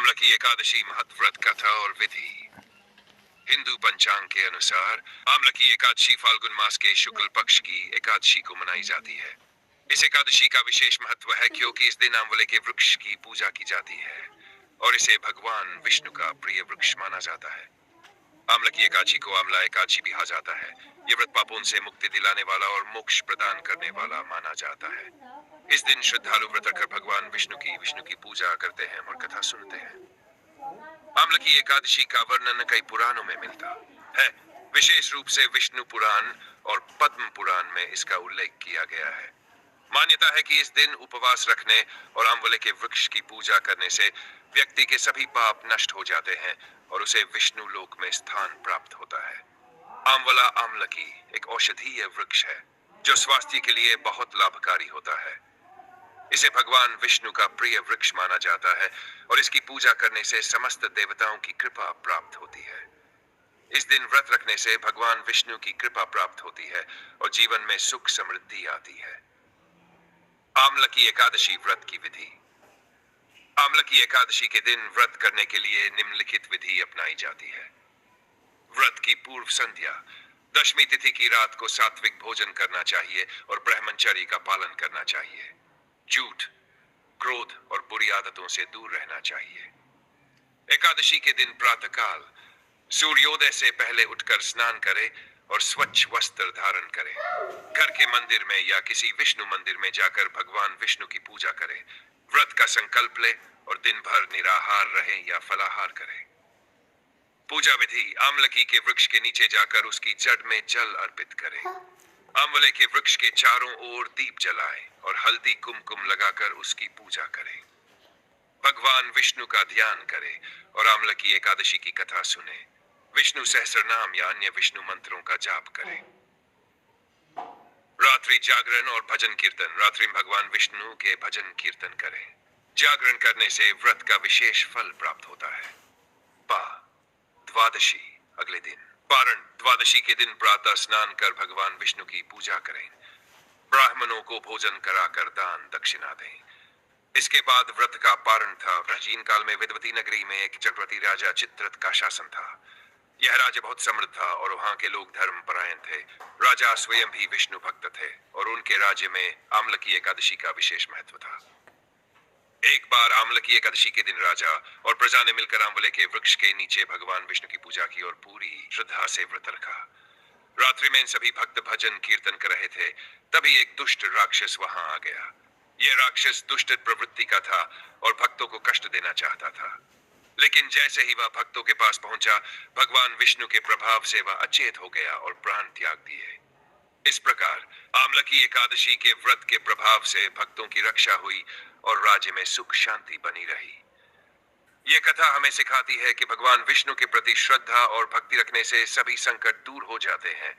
आमलकी एकादशी महत्व, व्रत कथा और विधि। हिंदू पंचांग के अनुसार आमलकी एकादशी फाल्गुन मास के शुक्ल पक्ष की एकादशी को मनाई जाती है। इस एकादशी का विशेष महत्व है क्योंकि इस दिन आंवले के वृक्ष की पूजा की जाती है और इसे भगवान विष्णु का प्रिय वृक्ष माना जाता है। आमलकी एकादशी को आमला एकादशी भी कहा जाता है। ये व्रत पापों से मुक्ति दिलाने वाला और मोक्ष प्रदान करने वाला माना जाता है। इस दिन श्रद्धालु व्रत रखकर भगवान विष्णु की पूजा करते हैं और कथा सुनते हैं। आमलकी एकादशी का वर्णन कई पुराणों में मिलता है, विशेष रूप से विष्णु पुराण और पद्म पुराण में इसका उल्लेख किया गया है। मान्यता है कि इस दिन उपवास रखने और आंवले के वृक्ष की पूजा करने से व्यक्ति के सभी पाप नष्ट हो जाते हैं और उसे विष्णु लोक में स्थान प्राप्त होता है। आंवला आमलकी एक औषधीय वृक्ष है जो स्वास्थ्य के लिए बहुत लाभकारी होता है। इसे भगवान विष्णु का प्रिय वृक्ष माना जाता है और इसकी पूजा करने से समस्त देवताओं की कृपा प्राप्त होती है। इस दिन व्रत रखने से भगवान विष्णु की कृपा प्राप्त होती है और जीवन में सुख समृद्धि आती है। आमलकी एकादशी व्रत की विधि। आमलकी एकादशी के दिन व्रत करने के लिए निम्नलिखित विधि अपनाई जाती है। व्रत की पूर्व संध्या। दशमी तिथि की रात को सात्विक भोजन करना चाहिए और ब्रह्मचर्य का पालन करना चाहिए। झूठ, क्रोध और बुरी आदतों से दूर रहना चाहिए। एकादशी के दिन प्रातःकाल सूर्योदय से पहले उठकर स्नान करें और स्वच्छ वस्त्र धारण करें। घर के मंदिर में या किसी विष्णु मंदिर में जाकर भगवान विष्णु की पूजा करें। व्रत का संकल्प ले और दिन भर निराहार रहे या फलाहार करें। पूजा विधि। आमलकी के वृक्ष के नीचे जाकर उसकी जड़ में जल अर्पित करें। आंवले के वृक्ष के चारों ओर दीप जलाएं और हल्दी कुमकुम लगाकर उसकी पूजा करें। भगवान विष्णु का ध्यान करें और आमलकी एकादशी की कथा सुने। विष्णु सहस्रनाम या अन्य विष्णु मंत्रों का जाप करें। रात्रि जागरण और भजन कीर्तन। रात्रि में भगवान विष्णु के भजन कीर्तन करें। जागरण करने से व्रत का विशेष फल प्राप्त होता है। द्वादशी। अगले दिन पारण। द्वादशी के दिन प्रातः स्नान कर भगवान विष्णु की पूजा करें। ब्राह्मणों को भोजन कराकर दान दक्षिणा दें। इसके बाद व्रत का पारण था। प्राचीन काल में विद्वती नगरी में एक चक्रवर्ती राजा चित्ररथ का शासन था। यह राज्य बहुत समृद्ध था और वहां के लोग धर्मपरायण थे। राजा स्वयं भी विष्णु भक्त थे और उनके राज्य में आमलकी एकादशी का विशेष महत्व था। एक बार आमलकी एकादशी के दिन राजा और प्रजा ने मिलकर आंवले के वृक्ष के नीचे भगवान विष्णु की पूजा की और पूरी श्रद्धा से व्रत रखा। रात्रि में सभी भक्त भजन कीर्तन कर रहे थे, तभी एक दुष्ट राक्षस वहां आ गया। यह राक्षस दुष्ट प्रवृत्ति का था और भक्तों को कष्ट देना चाहता था। लेकिन जैसे ही वह भक्तों के पास पहुंचा, भगवान विष्णु के प्रभाव से वह अचेत हो गया और प्राण त्याग दिए। इस प्रकार आमलकी एकादशी के व्रत के प्रभाव से भक्तों की रक्षा हुई और राज्य में सुख शांति बनी रही। यह कथा हमें सिखाती है कि भगवान विष्णु के प्रति श्रद्धा और भक्ति रखने से सभी संकट दूर हो जाते हैं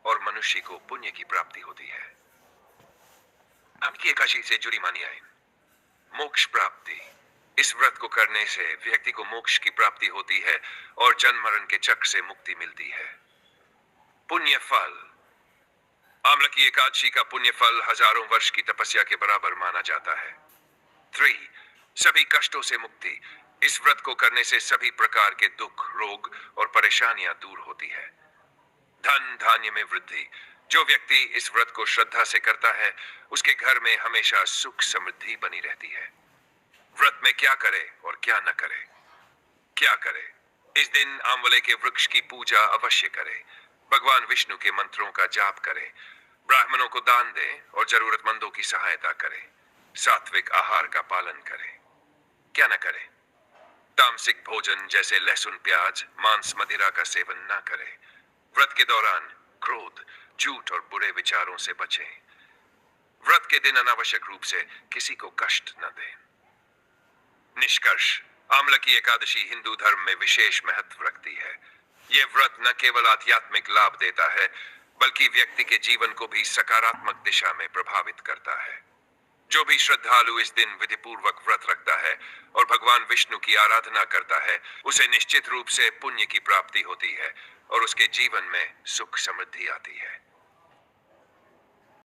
और मनुष्य को पुण्य की प्राप्ति होती है। आमलकी एकादशी से जुड़ी मान्यताएं। मोक्ष प्राप्ति। इस व्रत को करने से व्यक्ति को मोक्ष की प्राप्ति होती है और जन्म मरण के चक्र से मुक्ति मिलती है। पुण्य फल। आमलकी एकादशी का पुण्य फल हजारों वर्ष की तपस्या के बराबर माना जाता है। 3. सभी कष्टों से मुक्ति। इस व्रत को करने से सभी प्रकार के दुख, रोग और परेशानियां दूर होती है। धन धान्य में वृद्धि। जो व्यक्ति इस व्रत को श्रद्धा से करता है, उसके घर में हमेशा सुख समृद्धि बनी रहती है। व्रत में क्या करे और क्या न करे। क्या करे। इस दिन आंवले के वृक्ष की पूजा अवश्य करे। भगवान विष्णु के मंत्रों का जाप करें। ब्राह्मणों को दान दें और जरूरतमंदों की सहायता करें। सात्विक आहार का पालन करें। क्या न करें। तामसिक भोजन जैसे लहसुन, प्याज, मांस, मदिरा का सेवन न करें। व्रत के दौरान क्रोध, झूठ और बुरे विचारों से बचें। व्रत के दिन अनावश्यक रूप से किसी को कष्ट न दें। निष्कर्ष। आमलकी एकादशी हिंदू धर्म में विशेष महत्व रखती है। यह व्रत न केवल आध्यात्मिक लाभ देता है, बल्कि व्यक्ति के जीवन को भी सकारात्मक दिशा में प्रभावित करता है। जो भी श्रद्धालु इस दिन विधिपूर्वक व्रत रखता है और भगवान विष्णु की आराधना करता है, उसे निश्चित रूप से पुण्य की प्राप्ति होती है और उसके जीवन में सुख समृद्धि आती है।